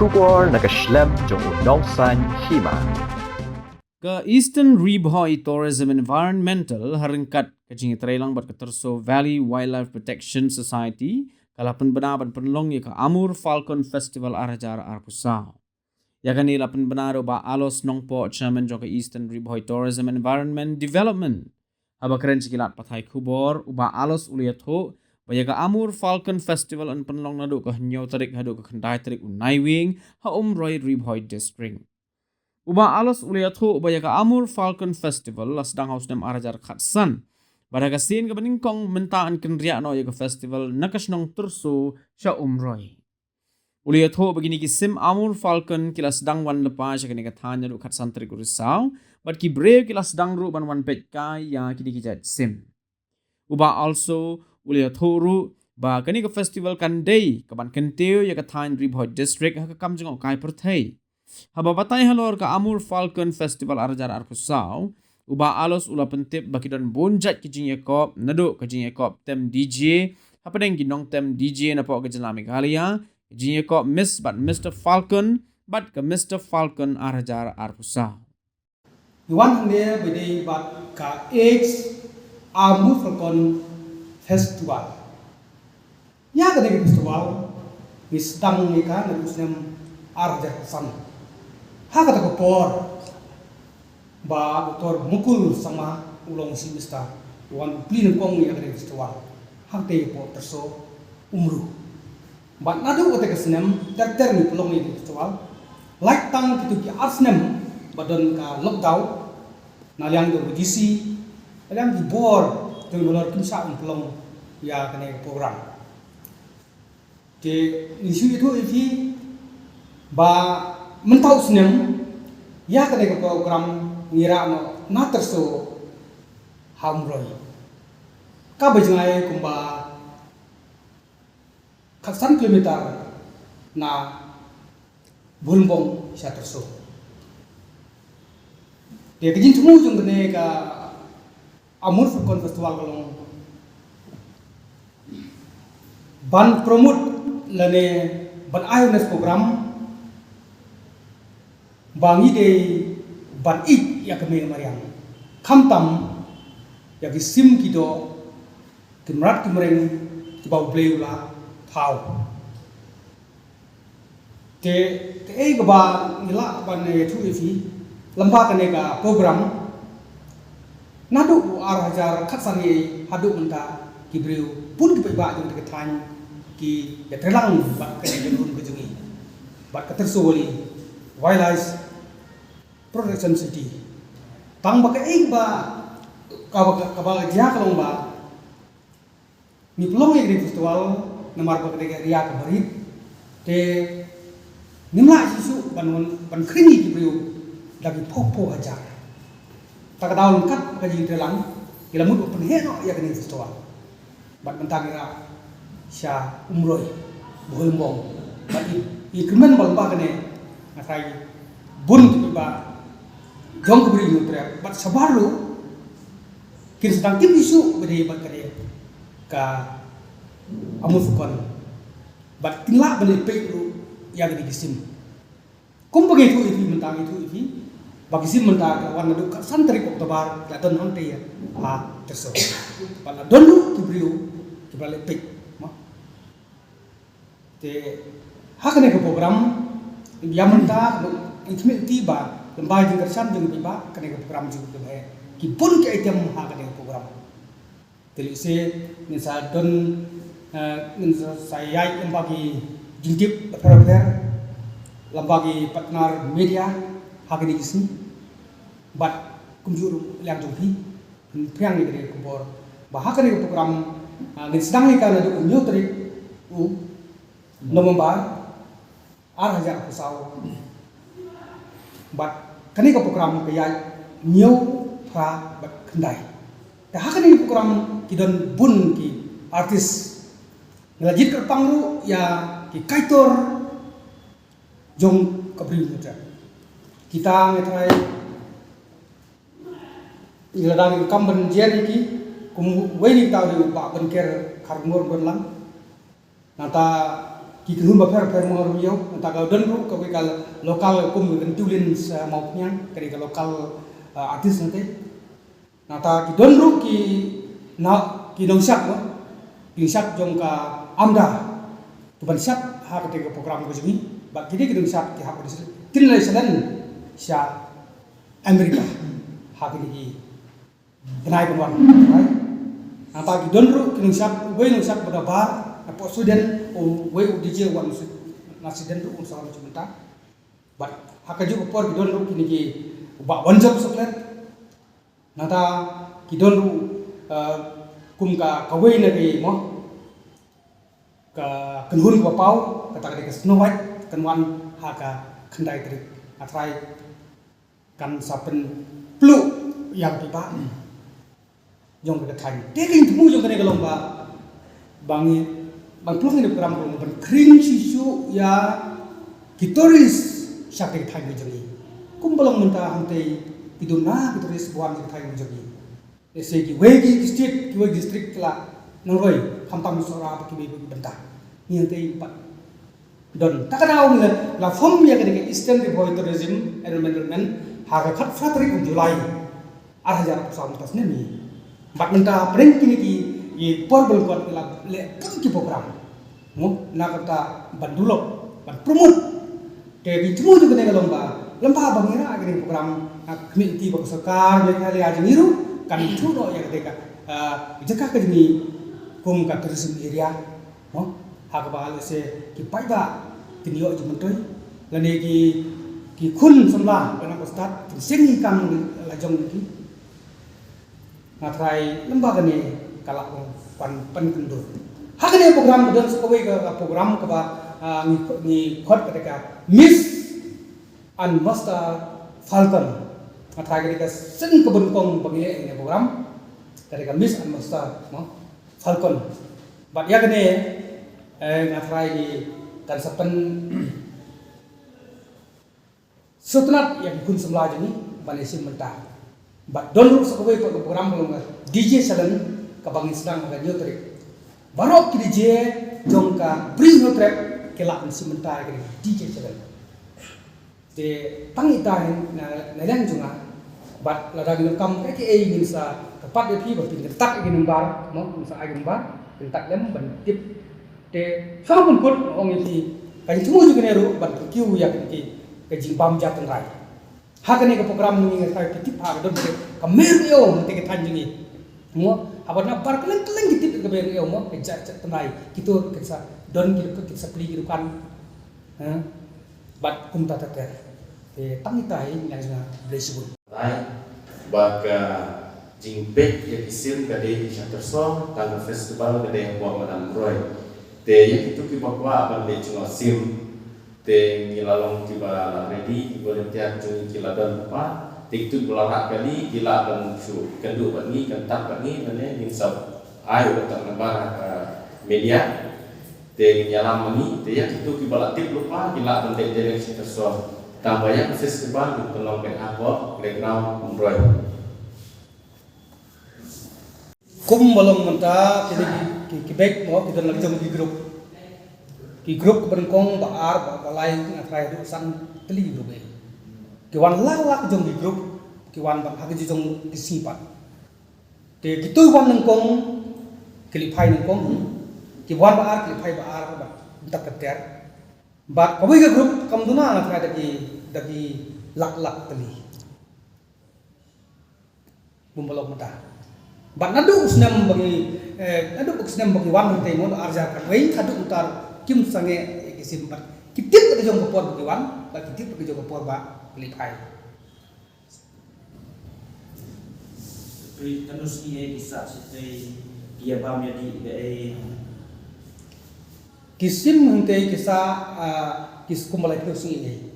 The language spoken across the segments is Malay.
Kubor nakaslem jong unongsan hima. Ke Eastern Ribhoi Tourism Environmental harengkat kajing trailang bat keterso Valley Wildlife Protection Society kalapan benaban penlong ya ke Amur Falcon Festival Arajar Arpusau. Ya kan ilapan benaro ba alos nongpo chairman jong ke Eastern Ribhoi Tourism Environment Development. Haba keren sikilat patai kubor uba alos uliatho baya ke Amur Falcon Festival an penlong nado ke nyau tarik hado ke kendai tarik unaiwing ha Roy Ribhoi District. Uba alos uliatho baya ka Amur Falcon Festival las dang haus dem arajar khatsan. Bada ka sin ka beningkong mentaan kenriak no ya ka festival nakas nong terso sya Roy. Uliatho begini ki sim Amur Falcon kilas dang wan lepas ya kini ka tanya du khatsan trik urisau. Bad ki brave kilas dang ru ban wan pet kai ya kini ki jat sim. Uba also uliatho ru ba kini ka festival kan day kaban kenteo ya ka tanya Ribhoi District ha ka kamjeng kai perthai. Haba batay halor ka Amur Falcon Festival Arajar Arpusau, uba alos ula pentip bakidon bonjat kijing yakop, nado kijing yakop tem DJ, hapadeng ginong tem DJ na po kajalami kalia, kijing yakop Miss but Mr. Falcon, but ke Mr. Falcon Arajar Arpusau. Iwan hande bede bat ka X Amur Falcon Festival. Ya ka festival, misdang ni ka nagusnem Arajar Arpusau. Haka tak por ba doktor mukul sama ulong si mista wan plin kong ya kare festival hak te po terso umru ba nadu ote kesnem ter ni pulong ni festival like tang kitu ki arsnem badon ka lockdown nalyang do gisi alyang di bor teng dollar kinsa pulong ya kane program ke isu itu ifi ba mentau seneng ya kene program ngira no na terso hamroi ka bajngai kumba kaksan kilometer na bulbong sa terso de kijin tumu jung kene ka Amur Falcon Festival kolong ban promote lane ban awareness program bangi de ban it ya kami mariang kamtam ya sim kido kimrat kimreng kibau bleula thau te e gaba ngila ban ne thu ifi lamba kane ka program nadu ar hajar khatsani hadu menta kibreu pun ki ba jong ke than ki ya trelang ba kane jun ke jungi ba ka tersoli Wildlife Protection City. Tang baka ba kabal dia kalong ba ni pelong yang festival namar baka de ria ka barit te nimla isu ban krini ki brio lagi popo ajar. Tak daun kat ka jing telang ila mud pen heno ya kini festival. Bat mentangira sya umroy bolmong. Bat i kemen balba kene nakrai bun tiba jong keberi nutre bat sabaru kini sedang tim isu beri bat kare ka Amur Falcon bat tinla beli pelu yang di kisim kum begitu itu mentang itu bagi sim mentang warna duka santri kok tebar laton honte ya ha terso bat donu kibriu kibale pek ma te hakane ke program yang mentah intimate tiba lembaga jengkersan jeng tiba kena program juga kena kipun ke item ha kena program telise misal don saya lembaga jintip per lembaga partner media ha kena kisni bat kunjur yang jumpi priang ni kena kubor bah kena program ngin sedang ni kana do nyu trik nomor ar hajar pusau bat kani ka program kaya new pra bat kendai dah kani program kidon bun ki artis ngelajit ke pangru ya ki kaitor jong kabri muda kita ngetrai iladang kamben jeri ki kum weni taw di ba benker karmur bonlang nata ki kun ba per mo ro yo ta ka don ru ka lokal kum kan tulin mau nyang kari ka lokal artis nanti na ta ki don ru ki nong sak mo ki sak jong ka amda tu ban sak ha ka program ko jini ba ki ki dong sak ki ha ko tin lai salan sya Amerika ha ki kenai pembuat, apa ki donru ki nungsak, we nungsak pada bar, apa student we DJ wan nasi den tu unsur cuma but haka juga por ki donru ki niki ba wanjab soklet, nata ki donru kum ka we nagi mo ka kenhun ka pau kata ka Snow White kenwan haka kendai trik atrai kan sapen plu yang pipa jong ka thai teking tmu jong ka lomba bangi bang plong ni program ko ban kring sisu ya kitoris syakti thai ni jongi kumbalong menta hante piduna kitoris buan ni thai ni jongi ese ki wegi state ki wegi district la nangoi khampang sora ki be benta ni hante pat don takadau ni la fom ya ka eastern river tourism environment haga khat fatri Julai arhajar pesawat tas nemi bat menta pring kini ki ye porbel kot la le pun ki program mo na kata bandulok ban promote te ki tumu ju kene lomba bangira agri program kemiti bang sarkar be kali aja niru kan itu do ya ketika jaka ka jini kum ka tourism area mo haga ba se ki paiba kinio ju mentoi lane ki kun samla kana ko start sing kam la jong ki ngatrai lembaga ni kalak pan kendur. Hakane program dan sekowe ke program ke ni khot ketika Miss and Master Falcon. Ngatrai ketika sen kebenkong bagi ini program ketika Miss and Master Falcon. Bat ya kene ngatrai di kan sepen setenat yang kun semula jeni Malaysia mentah. But don't look so away for the program DJ Salan kabangin sedang agak nyotrik. Barok ki DJ jongka bring nyotrek kelak sementara ki DJ Salan. De pangita na lang junga but la dagi kam ke ingin sa tepat de pi berpin tak ingin nembar mo sa agin bar tak lem ban tip de sampun kut ong iti kan semua juga neru ban kiu ya ki jing bam jatan rai. Hakane ka program ni ngai ka tip ha do ka merio te ke tanjingi mo abana par keleng gitu ke merio mo ke jat tenai kitu ke sa don gitu ke sa pli gitu kan bat kum ta ter te tamita hi ngai na blesibun lai baka jingpek ya kisim ka de chaterso tang festival ka de wa madam roy te ya kitu ki bakwa ban le chunga sim te ngilalong tiba ready volunteer chung kiladan apa tiktu bularak kali gila dan su kendu bani kentak bani nane ning sab ayo tak nambar media te nyalam mani te ya itu kibala tip lupa gila dan te direksi terso tambahnya festival di tolong ben apa playground umroy kum bolong menta ki baik mo kita lagi jom ki grup berengkong baar balai ngatrai du san teli grup ki wan lak jong di grup ki wan bang hagi jong kisipat te kitu wan nengkong kilipai nengkong ki wan baar kilipai baar ba tak keter bat kawi ke grup kamduna ngatrai dagi lak teli bumbalok mata bat nadu usnam bagi wan te mon arja kan wei kadu utar kim sange kisim bat kitip ke jong kopor bagi wan ba kitip ke jong kopor ba kilipai terus ini bisa seperti dia pamnya di kisim hente kisah kis kumbalai terus ini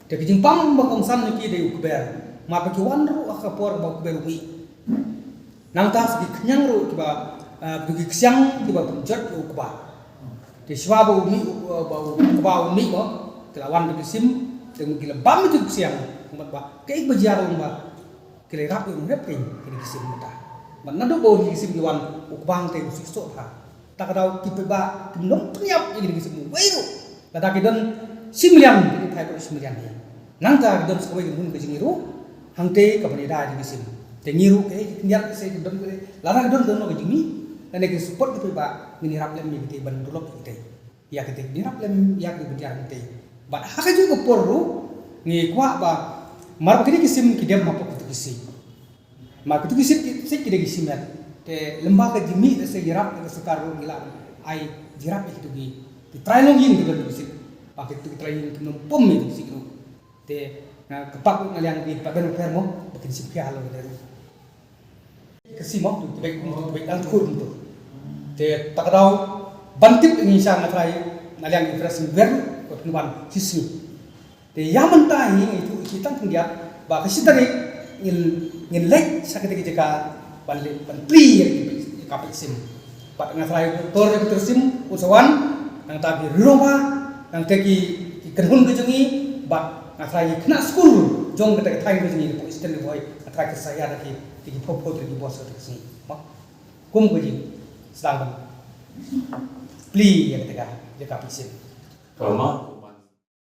de jimpang bakong san ki de ukber ma bagi wan ru akapor ba ukber wi nang tas gi kenyang ru kiba bagi kyang kiba penjat ukba de swabo umi ba umi mo kelawan bagi sim dengan gila bam itu siang umat ba kaik bajar umba kile rap yung rap king kile kisim mata man nado bo ni kisim giwan ukbang te usik so ha tak tahu kita ba nom tiap ini di semua wairu kata kita simlian ini thai ko simlian ni nang ta kita sekoi mun ke jingiru hangte ka bani da di sim te ngiru ke niat se kita lara kita don ke jingi dan ke support kita ba ngini rap lem ni ban dolok kita ya kita ni rap lem ya ke bidian te ba haka juga porru ngi kwa ba mar kini kisim kidem ma pok kisi ma kutu kisi se kide kisim ya te lembaga jimi se jirap ke sekaru ngila ai jirap itu di training yin gitu kisi pakai itu training ke pom itu sih gitu te kepak ngalian di paben fermo bikin sip ke halo gitu kisi mo tu baik al kur itu te tak tahu bantip ini sangat trai ngalian di fresh ver ko tuan sisi te yaman tahi itu kita pendiat ba kasi tadi ngin lek sakit jika ban pri kapit sim pat ngatrai tor itu sim usawan nang tabi roma nang teki kenhun ke jengi ba ngatrai kena school jong ke thai ke jengi ko istri boy ngatrai ke saya lagi tiki popo tiki bos ke sini mak kum ke jengi sedang pri yang ketika kapit sim Kalau